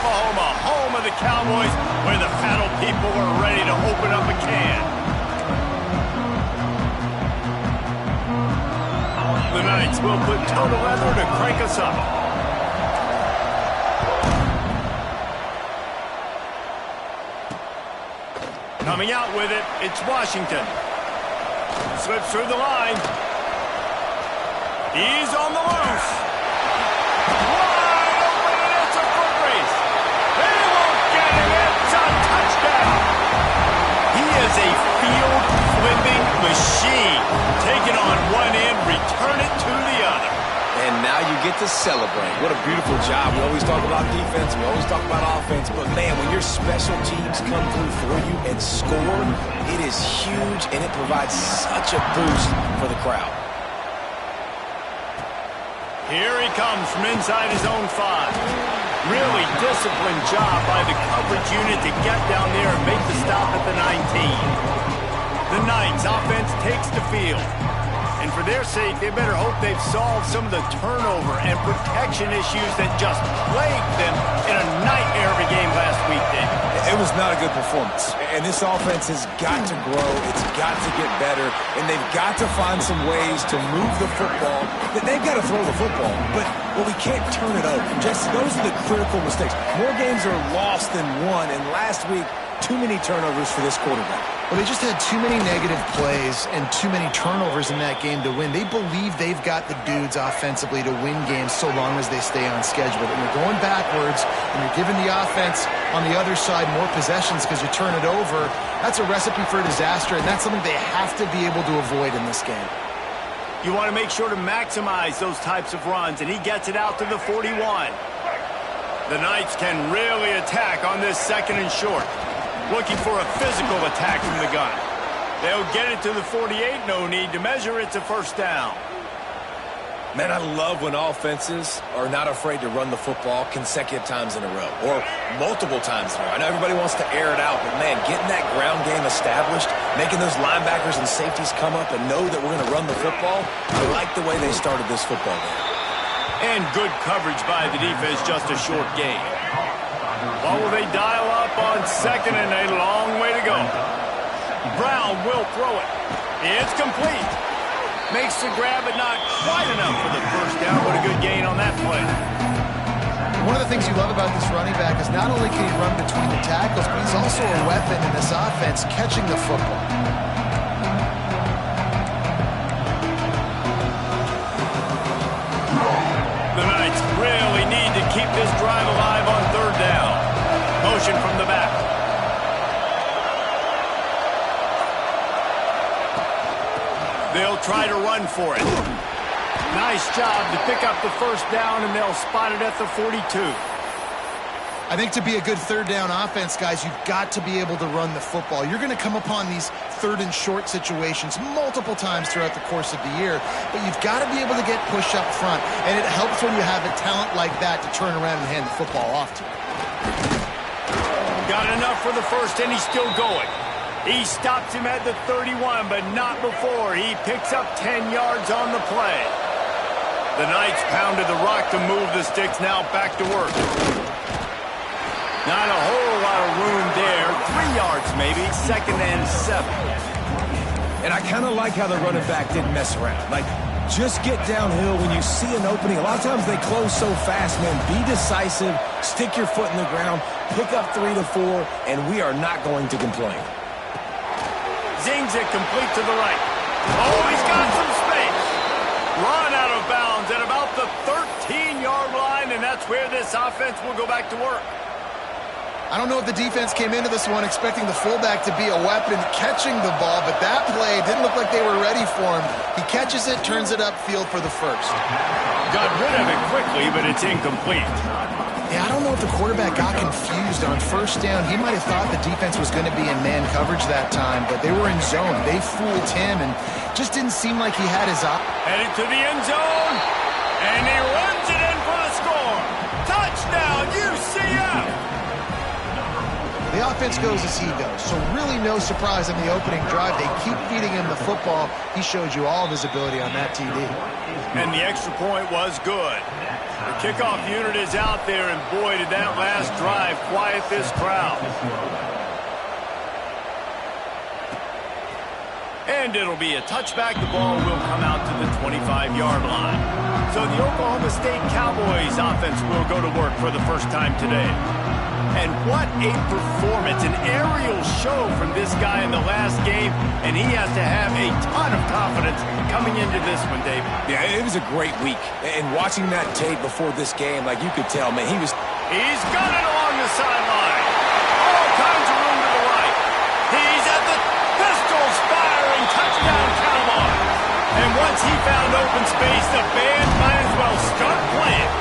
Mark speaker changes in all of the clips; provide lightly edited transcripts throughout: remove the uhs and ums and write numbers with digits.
Speaker 1: Oklahoma, home of the Cowboys, where the paddle people are ready to open up a can. The Knights will put toe to leather to crank us up. Coming out with it, it's Washington. Slips through the line. He's on the loose. Wide open, and it's a foot race. They won't get it. It's a touchdown. He is a field-flipping machine. Take it on one end, return it to the other.
Speaker 2: And now you get to celebrate. What a beautiful job. We always talk about defense. We always talk about offense. But, man, when your special teams come through for you and score, it is huge, and it provides such a boost for the crowd.
Speaker 1: Here he comes from inside his own 5. Really disciplined job by the coverage unit to get down there and make the stop at the 19. The Knights offense takes the field. And for their sake, they better hope they've solved some of the turnover and protection issues that just plagued them in a nightmare of a game last week, David.
Speaker 2: It was not a good performance. And this offense has got to grow. It's got to get better. And they've got to find some ways to move the football. They've got to throw the football. But we can't turn it over. Jesse, those are the critical mistakes. More games are lost than won. And last week, too many turnovers for this quarterback.
Speaker 3: Well, they just had too many negative plays and too many turnovers in that game to win. They believe they've got the dudes offensively to win games so long as they stay on schedule. But when you're going backwards and you're giving the offense on the other side more possessions because you turn it over, that's a recipe for disaster, and that's something they have to be able to avoid in this game.
Speaker 1: You want to make sure to maximize those types of runs, and he gets it out to the 41. The Knights can really attack on this 2nd and short. Looking for a physical attack from the gun. They'll get it to the 48. No need to measure. It's a first down.
Speaker 2: Man, I love when offenses are not afraid to run the football consecutive times in a row or multiple times in a row. I know everybody wants to air it out, but, man, getting that ground game established, making those linebackers and safeties come up and know that we're going to run the football, I like the way they started this football game.
Speaker 1: And good coverage by the defense, just a short gain. What will they dial up on 2nd and a long way to go? Brown will throw it. It's complete. Makes the grab, but not quite enough for the first down. What a good gain on that play.
Speaker 3: One of the things you love about this running back is not only can he run between the tackles, but he's also a weapon in this offense catching the football.
Speaker 1: The Knights really need to keep this drive alive on 3rd down. Motion from the back. They'll try to run for it. Nice job to pick up the first down, and they'll spot it at the 42.
Speaker 3: I think to be a good 3rd down offense, guys, you've got to be able to run the football. You're going to come upon these 3rd and short situations multiple times throughout the course of the year, but you've got to be able to get push up front, and it helps when you have a talent like that to turn around and hand the football off to you.
Speaker 1: Got enough for the first, and he's still going. He stops him at the 31, but not before. He picks up 10 yards on the play. The Knights pounded the rock to move the sticks. Now back to work. Not a whole lot of room there. 3 yards maybe. 2nd and 7.
Speaker 2: And I kind of like how the running back didn't mess around. Like, just get downhill when you see an opening. A lot of times they close so fast, man. Be decisive. Stick your foot in the ground. Pick up 3 to 4, and we are not going to complain.
Speaker 1: Zings it complete to the right. Oh, he's got some space. Run out of bounds at about the 13-yard line, and that's where this offense will go back to work.
Speaker 3: I don't know if the defense came into this one expecting the fullback to be a weapon catching the ball, but that play didn't look like they were ready for him. He catches it, turns it upfield for the first.
Speaker 1: Got rid of it quickly, but it's incomplete.
Speaker 3: Yeah, I don't know if the quarterback got confused on first down. He might have thought the defense was going to be in man coverage that time, but they were in zone. They fooled him and just didn't seem like he had his eye.
Speaker 1: Headed to the end zone, and he runs it in for the score. Touchdown, UCF!
Speaker 3: The offense goes as he goes, so really no surprise on the opening drive. They keep feeding him the football. He showed you all of his ability on that TD.
Speaker 1: And the extra point was good. The Kickoff unit is out there, and boy, did that last drive quiet this crowd. And it'll be a touchback. The ball will come out to the 25-yard line. So the Oklahoma State Cowboys offense will go to work for the first time today. And what a performance, an aerial show from this guy in the last game, and he has to have a ton of confidence coming into this one, David.
Speaker 2: Yeah, it was a great week. And watching that tape before this game, like you could tell, man, He's
Speaker 1: got it along the sideline. All kinds of room to the right. He's at the pistols firing. Touchdown, Cowboys. And once he found open space, the band might as well start playing.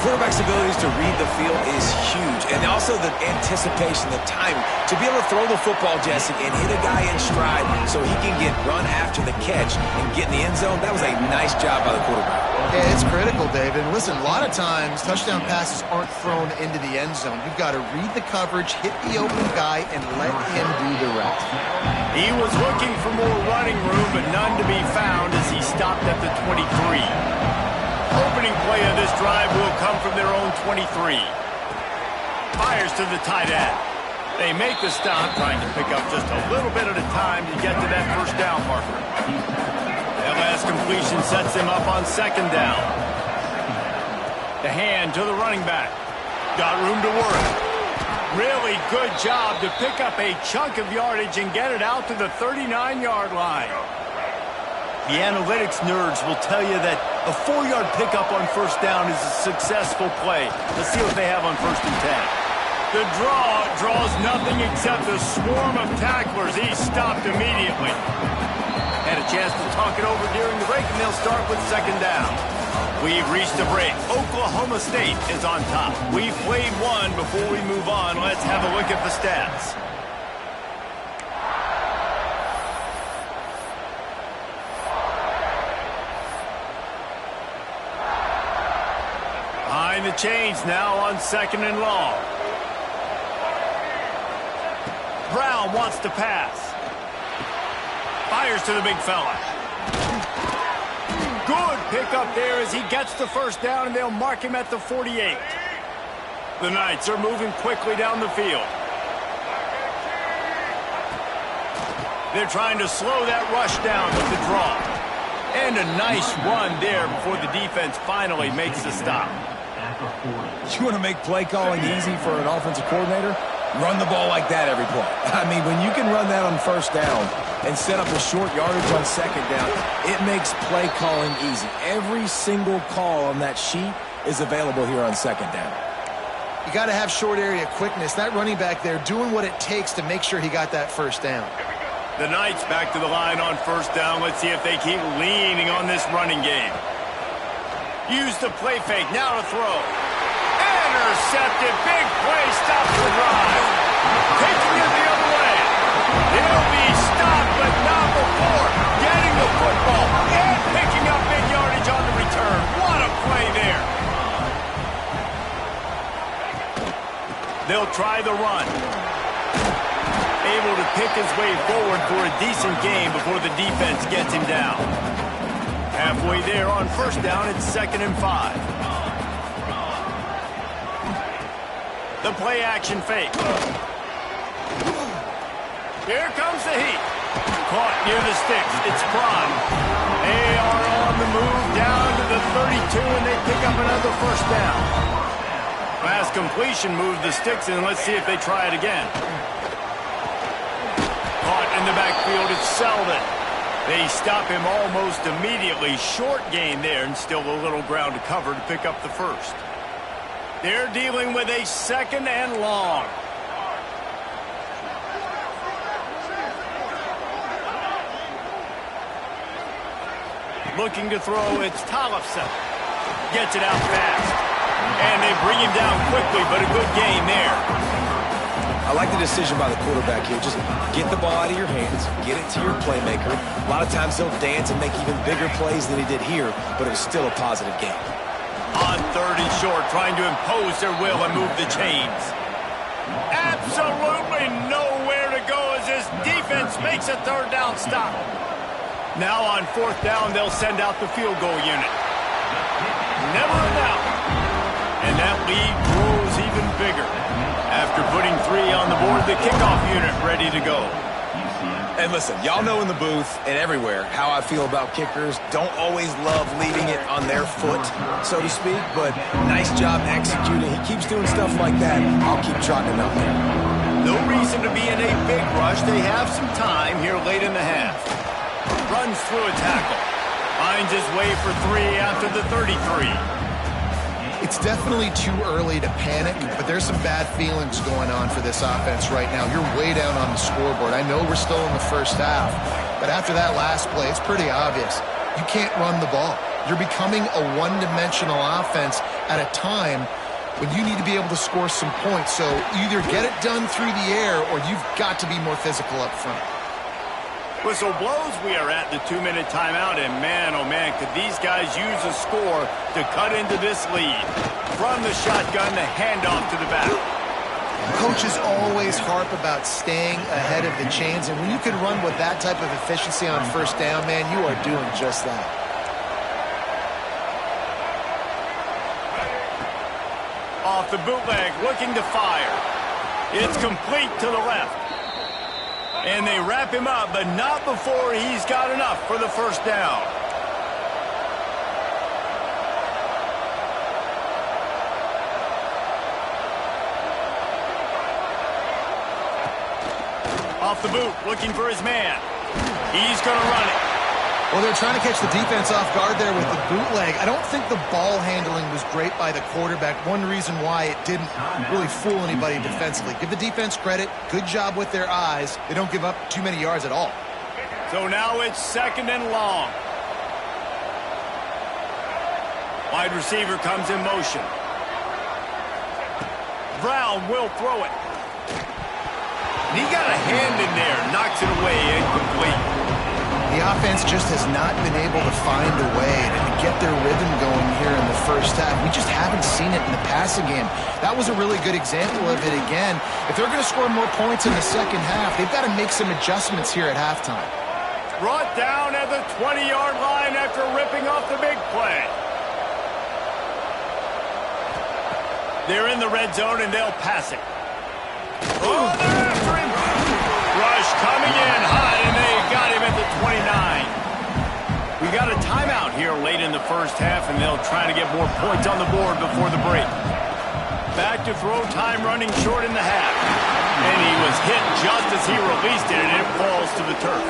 Speaker 2: Quarterback's abilities to read the field is huge. And also the anticipation, the time to be able to throw the football, Jesse, and hit a guy in stride so he can get run after the catch and get in the end zone. That was a nice job by the quarterback.
Speaker 3: Yeah, it's critical, David. And listen, a lot of times touchdown passes aren't thrown into the end zone. You've got to read the coverage, hit the open guy, and let him do the rest.
Speaker 1: He was looking for more running room, but none to be found as he stopped at the 23. Opening play of this drive will come from their own 23. Fires to the tight end. They make the stop, trying to pick up just a little bit at a time to get to that first down marker. That last completion sets him up on second down. The hand to the running back. Got room to work. Really good job to pick up a chunk of yardage and get it out to the 39-yard line. The analytics nerds will tell you that a 4-yard pickup on first down is a successful play. Let's see what they have on first and 10. The draw draws nothing except a swarm of tacklers. He's stopped immediately. Had a chance to talk it over during the break, and they'll start with second down. We've reached a break. Oklahoma State is on top. We've played one. Before we move on, let's have a look at the stats. Behind the chains now on second and long. Brown wants to pass. Fires to the big fella. Good pickup there as he gets the first down, and they'll mark him at the 48. The Knights are moving quickly down the field. They're trying to slow that rush down with the draw. And a nice run there before the defense finally makes the stop.
Speaker 2: You want to make play calling easy for an offensive coordinator? Run the ball like that every play. I mean, when you can run that on first down and set up a short yardage on second down, it makes play calling easy. Every single call on that sheet is available here on second down.
Speaker 3: You got to have short area quickness. That running back there doing what it takes to make sure he got that first down.
Speaker 1: The Knights back to the line on first down. Let's see if they keep leaning on this running game. Use the play fake. Now to throw. Intercepted. Big play. Stops the drive. Taking it the other way. He'll be stopped, but not before getting the football and picking up big yardage on the return. What a play there. They'll try the run. Able to pick his way forward for a decent game before the defense gets him down. Halfway there on first down, it's 2nd and 5. The play action fake. Here comes the heat. Caught near the sticks. It's Cron. They are on the move down to the 32, and they pick up another first down. Last completion moved the sticks, and let's see if they try it again. Caught in the backfield, it's Selden. They stop him almost immediately. Short gain there, and still a little ground to cover to pick up the first. They're dealing with a 2nd and long. Looking to throw, it's Tollefson. Gets it out fast. And they bring him down quickly, but a good gain there.
Speaker 2: I like the decision by the quarterback here. Just get the ball out of your hands, get it to your playmaker. A lot of times he'll dance and make even bigger plays than he did here, but it was still a positive game.
Speaker 1: On 3rd and short, trying to impose their will and move the chains. Absolutely nowhere to go as this defense makes a 3rd down stop. Now on 4th down, they'll send out the field goal unit. never a doubt. And that lead grows even bigger. After putting 3 on the board, the kickoff unit ready to go.
Speaker 2: And listen, y'all know in the booth and everywhere how I feel about kickers. Don't always love leaving it on their foot, so to speak, but nice job executing. He keeps doing stuff like that. I'll keep trotting him out there.
Speaker 1: No reason to be in a big rush. They have some time here late in the half. Runs through a tackle. Finds his way for 3 after the 33.
Speaker 3: It's definitely too early to panic, but there's some bad feelings going on for this offense right now. You're way down on the scoreboard. I know we're still in the first half, but after that last play, it's pretty obvious. You can't run the ball. You're becoming a one-dimensional offense at a time when you need to be able to score some points. So either get it done through the air or you've got to be more physical up front.
Speaker 1: Whistle blows, we are at the 2-minute timeout, and man, oh man, could these guys use a score to cut into this lead. From the shotgun, the handoff to the back.
Speaker 3: Coaches always harp about staying ahead of the chains, and when you can run with that type of efficiency on first down, man, you are doing just that.
Speaker 1: Off the bootleg, looking to fire. It's complete to the left. And they wrap him up, but not before he's got enough for the first down. Off the boot, looking for his man. He's going to run it.
Speaker 3: Well, they're trying to catch the defense off guard there with the bootleg. I don't think the ball handling was great by the quarterback. One reason why it didn't really fool anybody defensively. Give the defense credit. Good job with their eyes. They don't give up too many yards at all.
Speaker 1: So now it's 2nd and long. Wide receiver comes in motion. Brown will throw it. And he got a hand in there. Knocks it away, incomplete.
Speaker 3: The offense just has not been able to find a way to get their rhythm going here in the first half. We just haven't seen it in the passing game. That was a really good example of it again. If they're going to score more points in the second half, they've got to make some adjustments here at halftime.
Speaker 1: Brought down at the 20-yard line after ripping off the big play. They're in the red zone, and they'll pass it. Oh, they're after him. Rush coming in high, and they got him at the 29. We got a timeout here late in the first half, and they'll try to get more points on the board before the break. Back to throw time, running short in the half. And he was hit just as he released it, and it falls to the turf.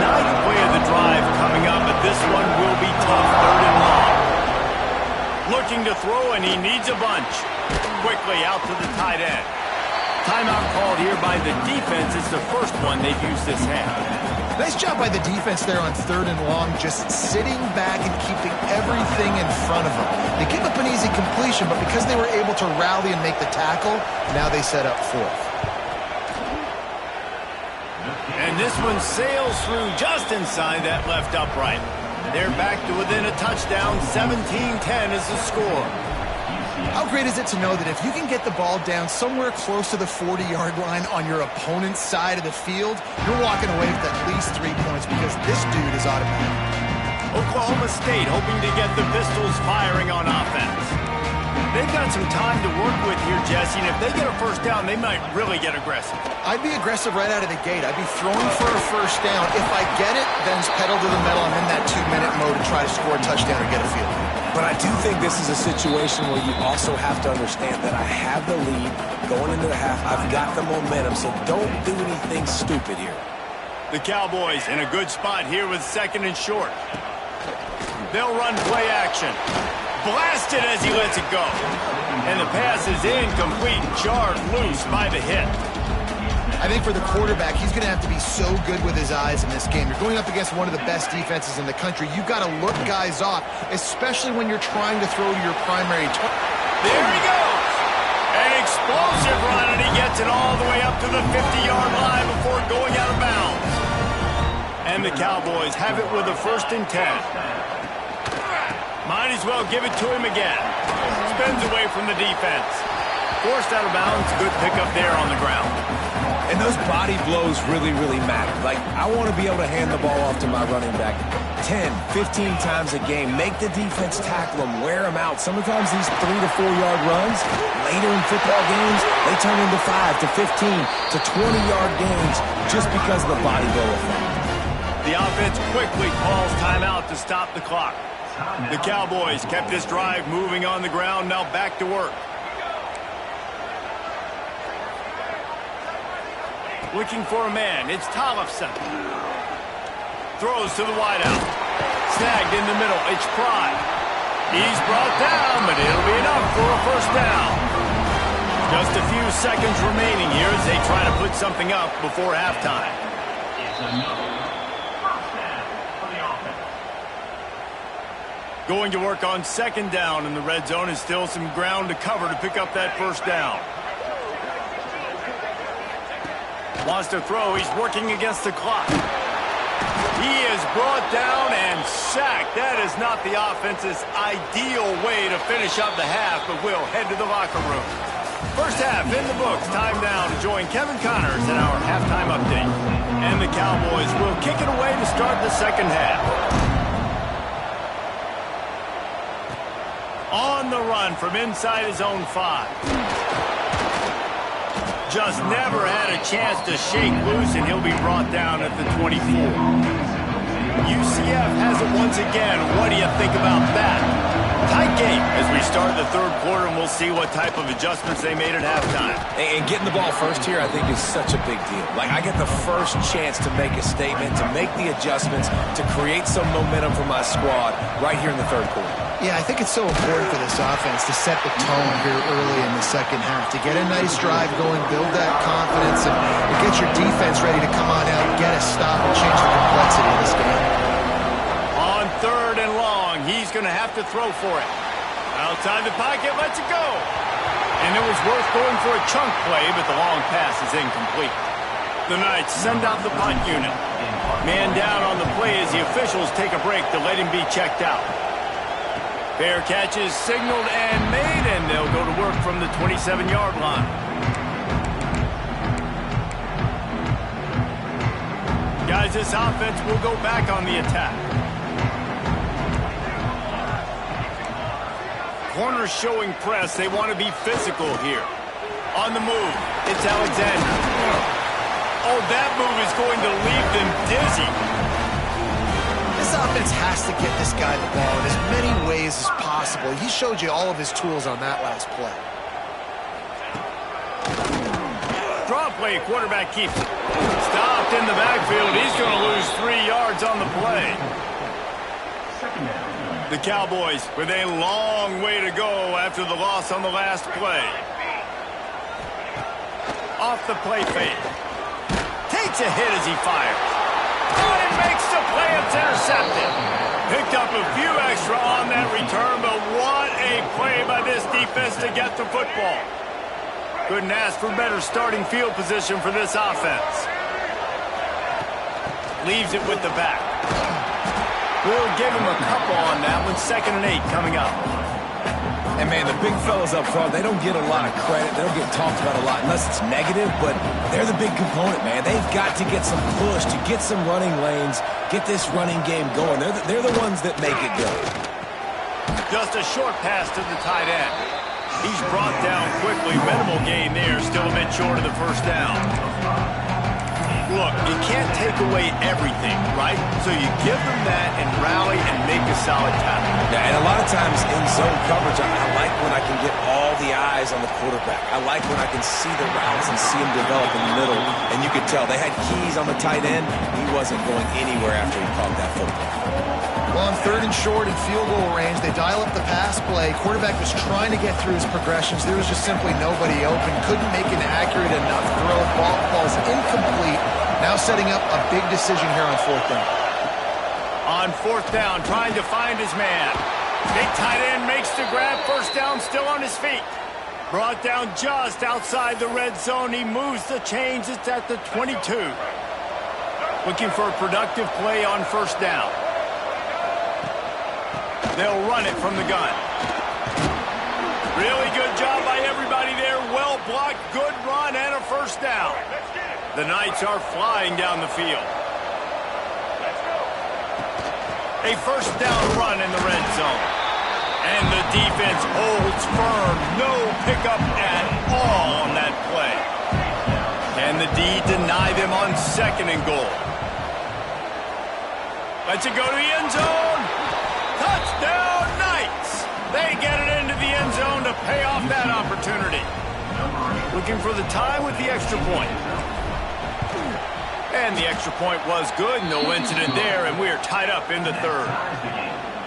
Speaker 1: Ninth play of the drive coming up, but this one will be tough, 3rd and long. Looking to throw, and he needs a bunch. Quickly out to the tight end. Timeout called here by the defense. It's the first one they've used this half.
Speaker 3: Nice job by the defense there on 3rd and long, just sitting back and keeping everything in front of them. They give up an easy completion, but because they were able to rally and make the tackle, now they set up 4th.
Speaker 1: And this one sails through just inside that left upright. They're back to within a touchdown. 17-10 is the score.
Speaker 3: How great is it to know that if you can get the ball down somewhere close to the 40-yard line on your opponent's side of the field, you're walking away with at least 3 points because this dude is automatic.
Speaker 1: Oklahoma State hoping to get the Pistols firing on offense. They've got some time to work with here, Jesse, and if they get a first down, they might really get aggressive.
Speaker 3: I'd be aggressive right out of the gate. I'd be throwing for a first down. If I get it, then it's pedal to the metal. I'm in that 2-minute mode to try to score a touchdown or get a field goal.
Speaker 2: But I do think this is a situation where you also have to understand that I have the lead going into the half. I've got the momentum, so don't do anything stupid here.
Speaker 1: The Cowboys in a good spot here with 2nd and short. They'll run play action. Blasted as he lets it go. And the pass is incomplete, jarred loose by the hit.
Speaker 3: I think for the quarterback, he's going to have to be so good with his eyes in this game. You're going up against one of the best defenses in the country. You've got to look guys off, especially when you're trying to throw to your primary target.
Speaker 1: There he goes. An explosive run, and he gets it all the way up to the 50-yard line before going out of bounds. And the Cowboys have it with a 1st and 10. Might as well give it to him again. Spins away from the defense. Forced out of bounds. Good pickup there on the ground.
Speaker 2: And those body blows really, really matter. Like, I want to be able to hand the ball off to my running back 10, 15 times a game. Make the defense tackle them, wear them out. Sometimes these 3 to 4 yard runs, later in football games, they turn into 5 to 15 to 20-yard gains just because of the body blow effect.
Speaker 1: The offense quickly calls timeout to stop the clock. The Cowboys kept this drive moving on the ground, now back to work. Looking for a man, it's Tollefson. Throws to the wideout. Snagged in the middle, it's Pride. He's brought down, but it'll be enough for a first down. Just a few seconds remaining here as they try to put something up before halftime. Going to work on second down in the red zone, and still some ground to cover to pick up that first down. Wants to throw. He's working against the clock. He is brought down and sacked. That is not the offense's ideal way to finish up the half, but we'll head to the locker room. First half in the books. Time now to join Kevin Connors in our halftime update. And the Cowboys will kick it away to start the second half. On the run from inside his own 5. Just never had a chance to shake loose, and he'll be brought down at the 24. UCF has it once again. What do you think about that? Tight game as we start the third quarter, and we'll see what type of adjustments they made at halftime.
Speaker 2: And getting the ball first here, I think, is such a big deal. Like, I get the first chance to make a statement, to make the adjustments, to create some momentum for my squad right here in the third quarter.
Speaker 3: Yeah, I think it's so important for this offense to set the tone here early in the second half, to get a nice drive going, build that confidence, and get your defense ready to come on out, get a stop, and change the complexity of this game.
Speaker 1: On third and long, he's going to have to throw for it. Outside the pocket, lets it go. And it was worth going for a chunk play, but the long pass is incomplete. The Knights send out the punt unit. Man down on the play as the officials take a break to let him be checked out. Fair catch is signaled and made, and they'll go to work from the 27-yard line. Guys, this offense will go back on the attack. Corners showing press. They want to be physical here. On the move, it's Alexander. Oh, that move is going to leave them dizzy.
Speaker 3: This offense has to get this guy the ball in as many ways as possible. He showed you all of his tools on that last play.
Speaker 1: Draw play, quarterback keeps it. Stopped in the backfield. He's going to lose 3 yards on the play. The Cowboys with a long way to go after the loss on the last play. Off the play fake. Takes a hit as he fires. Oh, and makes the play. It's intercepted. Picked up a few extra on that return, but what a play by this defense to get the football. Couldn't ask for better starting field position for this offense. Leaves it with the back. We'll give him a couple on that one. 2nd and 8 coming up.
Speaker 2: And, man, the big fellas up front, they don't get a lot of credit. They don't get talked about a lot unless it's negative, but they're the big component, man. They've got to get some push, to get some running lanes, get this running game going. They're the ones that make it go.
Speaker 1: Just a short pass to the tight end. He's brought down quickly. Minimal gain there, still a bit short of the first down. Look, you can't take away everything, right? So you give them that and rally and make a solid tackle.
Speaker 2: Yeah, and a lot of times in zone coverage, I like when I can get all the eyes on the quarterback. I like when I can see the routes and see him develop in the middle. And you could tell they had keys on the tight end. He wasn't going anywhere after he caught that football.
Speaker 3: Well, on 3rd and short in field goal range, they dial up the pass play. Quarterback was trying to get through his progressions. There was just simply nobody open. Couldn't make an accurate enough throw. Ball's incomplete. Now setting up a big decision here on 4th down.
Speaker 1: On 4th down, trying to find his man. Big tight end makes the grab. First down, still on his feet. Brought down just outside the red zone. He moves the chains. It's at the 22. Looking for a productive play on 1st down. They'll run it from the gun. Really good job by everybody there. Well blocked, good run, and a first down. The Knights are flying down the field. A first down run in the red zone. And the defense holds firm. No pickup at all on that play. And the D deny them on 2nd and goal. Lets it go to the end zone. Touchdown, Knights. They get it into the end zone to pay off that opportunity. Looking for the tie with the extra point. And the extra point was good. No incident there, and we are tied up in the 3rd.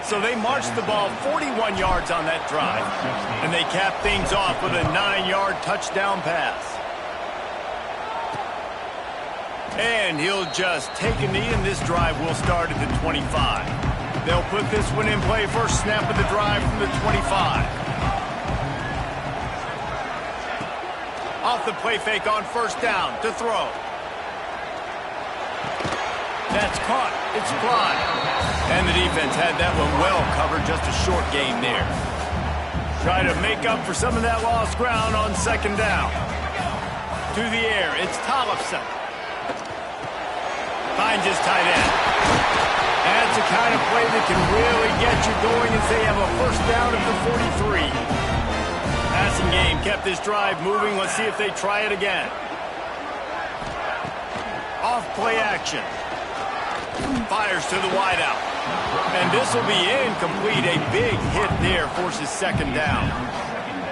Speaker 1: So they marched the ball 41 yards on that drive. And they capped things off with a 9-yard touchdown pass. And he'll just take a knee, and this drive will start at the 25. They'll put this one in play. First snap of the drive from the 25. Off the play fake on first down to throw. That's caught. It's fly. And the defense had that one well covered. Just a short gain there. Try to make up for some of that lost ground on 2nd down. To the air. It's Tollefson. Finds his tight end. That's the kind of play that can really get you going as they have a first down at the 43. Passing game kept this drive moving. Let's see if they try it again. Off play action. Fires to the wideout. And this will be incomplete. A big hit there forces 2nd down.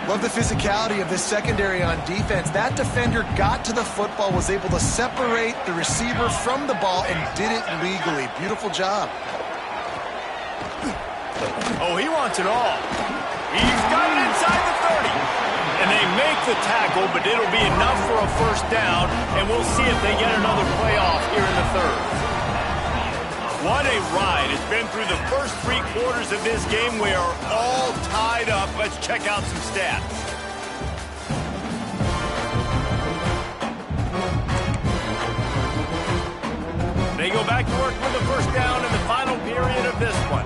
Speaker 3: Love the physicality of this secondary on defense. That defender got to the football, was able to separate the receiver from the ball, and did it legally. Beautiful job.
Speaker 1: Oh, he wants it all. He's got it inside the 30. And they make the tackle, but it'll be enough for a first down, and we'll see if they get another playoff here in the 3rd. What a ride. It's been through the first 3 quarters of this game. We are all tied up. Let's check out some stats. They go back to work with the first down in the final period of this one.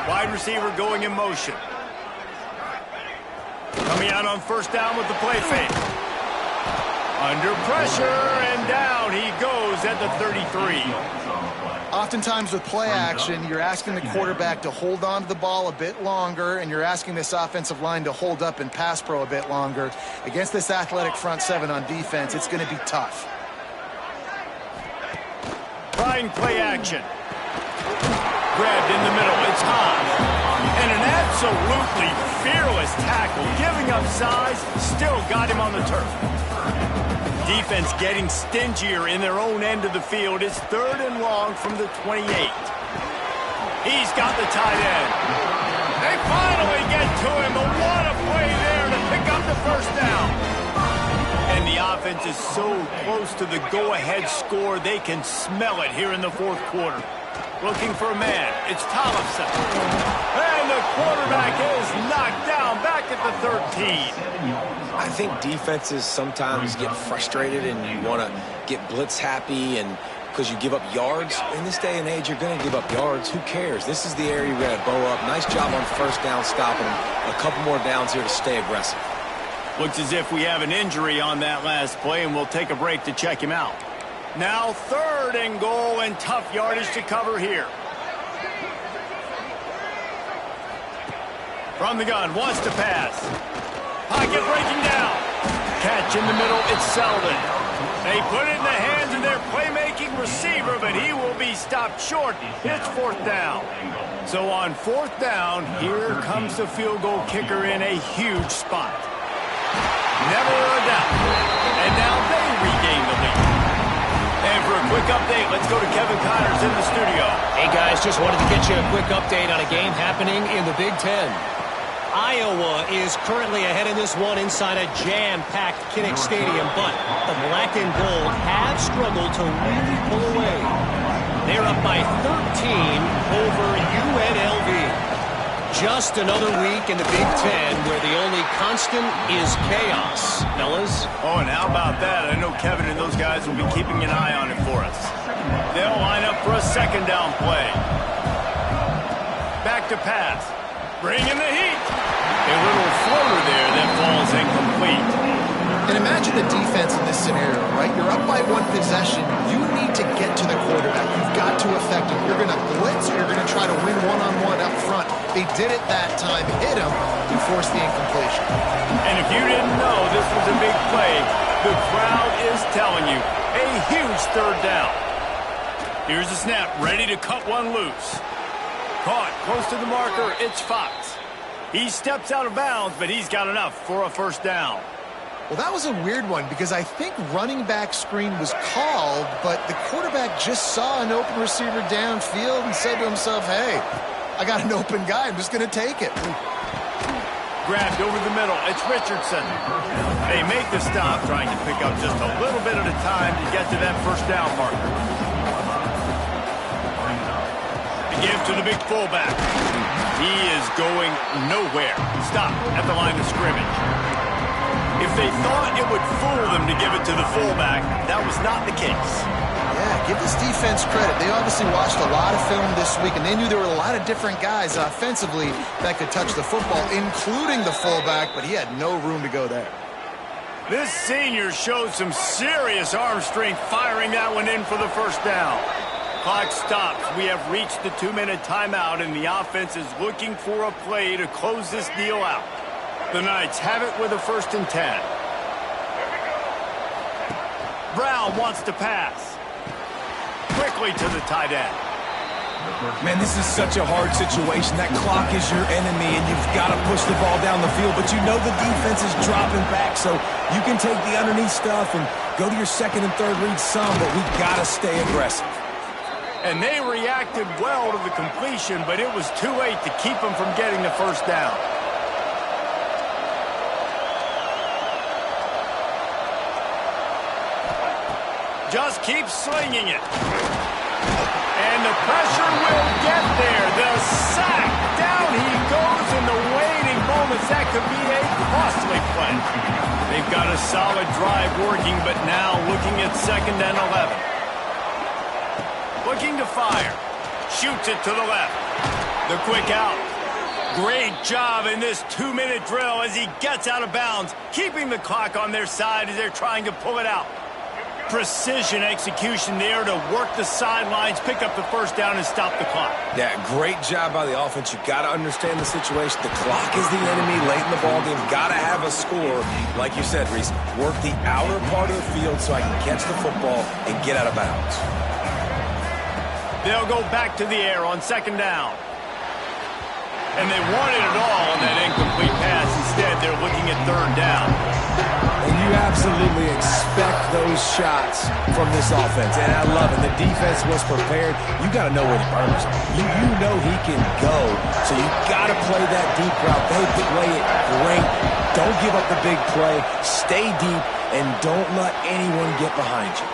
Speaker 1: Wide receiver going in motion. Coming out on first down with the play fake. Under pressure, and down he goes at the 33.
Speaker 3: Oftentimes with play action, you're asking the quarterback to hold on to the ball a bit longer, and you're asking this offensive line to hold up in pass pro a bit longer. Against this athletic front 7 on defense, it's going to be tough.
Speaker 1: Trying play action. Grabbed in the middle. It's high. And an absolutely fearless tackle. Giving up size, still got him on the turf. Defense getting stingier in their own end of the field. It's 3rd and long from the 28. He's got the tight end. They finally get to him, but what a play there to pick up the first down. And the offense is so close to the go-ahead score, they can smell it here in the 4th quarter. Looking for a man. It's Tollefson. And the quarterback is knocked down back at the 13.
Speaker 2: I think defenses sometimes get frustrated and you want to get blitz happy and because you give up yards. In this day and age, you're going to give up yards. Who cares? This is the area you're going to bow up. Nice job on first down stopping them. A couple more downs here to stay aggressive.
Speaker 1: Looks as if we have an injury on that last play, and we'll take a break to check him out. Now 3rd and goal, and tough yardage to cover here. From the gun, wants to pass. Pocket breaking down. Catch in the middle, it's Selden. They put it in the hands of their playmaking receiver, but he will be stopped short. It's 4th down. So on 4th down, here comes the field goal kicker in a huge spot. Never a doubt. And now they regain the lead. And for a quick update, let's go to Kevin Connors in the studio.
Speaker 4: Hey, guys, just wanted to get you a quick update on a game happening in the Big Ten. Iowa is currently ahead in this one inside a jam-packed Kinnick Stadium, but the black and gold have struggled to really pull away. They're up by 13 over UNLV. Just another week in the Big Ten where the only constant is chaos, fellas.
Speaker 1: Oh, and how about that? I know Kevin and those guys will be keeping an eye on it for us. They'll line up for a 2nd down play. Back to pass. Bring in the heat. A little floater there that falls incomplete.
Speaker 3: And imagine the defense in this scenario, right? You're up by one possession. You need to get to the quarterback. You've got to affect him. You're going to blitz or you're going to try to win one-on-one up front. They did it that time, hit him, and forced the incompletion.
Speaker 1: And if you didn't know this was a big play, the crowd is telling you a huge third down. Here's the snap, ready to cut one loose. Caught close to the marker, it's Fox. He steps out of bounds, but he's got enough for a first down.
Speaker 3: Well, that was a weird one because I think running back screen was called, but the quarterback just saw an open receiver downfield and said to himself, hey, I got an open guy. I'm just going to take it.
Speaker 1: Grabbed over the middle. It's Richardson. They make the stop, trying to pick up just a little bit at a time to get to that first down marker. The give to the big fullback. He is going nowhere. Stop at the line of scrimmage. If they thought it would fool them to give it to the fullback, that was not the case.
Speaker 3: Yeah, give this defense credit. They obviously watched a lot of film this week, and they knew there were a lot of different guys offensively that could touch the football, including the fullback, but he had no room to go there.
Speaker 1: This senior showed some serious arm strength firing that one in for the first down. Clock stops. We have reached the 2-minute timeout, and the offense is looking for a play to close this deal out. The Knights have it with a 1st and 10. Brown wants to pass. Quickly to the tight end.
Speaker 2: Man, this is such a hard situation. That clock is your enemy, and you've got to push the ball down the field. But you know the defense is dropping back, so you can take the underneath stuff and go to your 2nd and 3rd read some, but we've got to stay aggressive.
Speaker 1: And they reacted well to the completion, but it was too late to keep them from getting the first down. Just keep slinging it. And the pressure will get there. The sack. Down he goes in the waiting moments. That could be a costly play. They've got a solid drive working, but now looking at 2nd and 11. Looking to fire. Shoots it to the left. The quick out. Great job in this 2-minute drill as he gets out of bounds, keeping the clock on their side as they're trying to pull it out. Precision execution there to work the sidelines, pick up the first down, and stop the clock.
Speaker 2: Yeah, great job by the offense. You got to understand the situation. The clock is the enemy late in the ballgame. Got to have a score. Like you said, Reese, work the outer part of the field so I can catch the football and get out of bounds.
Speaker 1: They'll go back to the air on 2nd down. And they wanted it all on that incomplete pass. Instead, they're looking at 3rd down.
Speaker 2: And you absolutely expect those shots from this offense. And I love it. The defense was prepared. You got to know where the burners are. You know he can go. So you got to play that deep route. They play it great. Don't give up the big play. Stay deep and don't let anyone get behind you.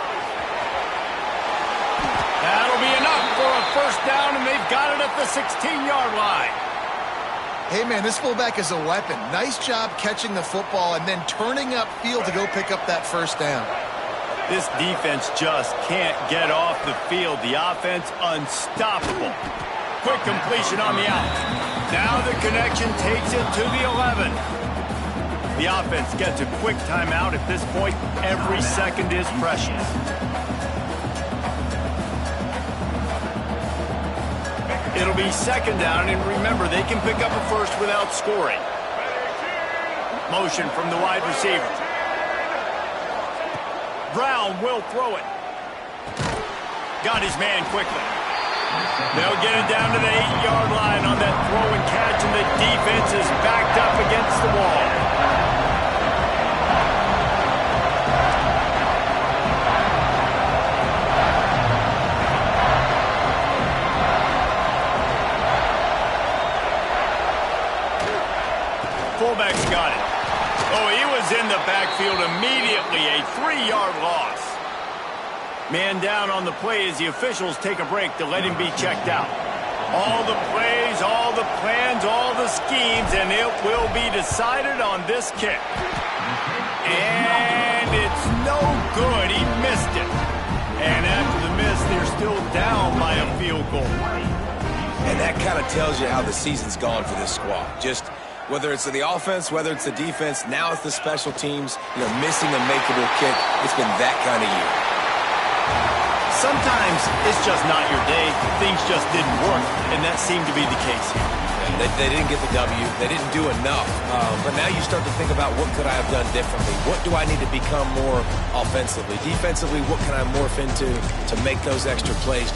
Speaker 1: That'll be enough for a first down, and they've got it at the 16-yard line.
Speaker 3: Hey, man, this fullback is a weapon. Nice job catching the football and then turning upfield to go pick up that first down.
Speaker 1: This defense just can't get off the field. The offense unstoppable. Quick completion on the out. Now the connection takes it to the 11. The offense gets a quick timeout. At this point, every second is precious. It'll be 2nd down, and remember, they can pick up a first without scoring. Motion from the wide receiver. Brown will throw it. Got his man quickly. They'll get it down to the 8-yard line on that throw and catch, and the defense is backed up against the wall. Fullback's got it. Oh, he was in the backfield immediately. A 3-yard loss. Man down on the play as the officials take a break to let him be checked out. All the plays, all the plans, all the schemes, and it will be decided on this kick. And it's no good. He missed it. And after the miss, they're still down by a field goal.
Speaker 2: And that kind of tells you how the season's gone for this squad. Just Whether it's the offense, whether it's the defense, now it's the special teams, missing a makeable kick. It's been that kind of year.
Speaker 1: Sometimes it's just not your day. Things just didn't work, and that seemed to be the case here.
Speaker 2: They didn't get the W. They didn't do enough. But now you start to think about what could I have done differently? What do I need to become more offensively? Defensively, what can I morph into to make those extra plays?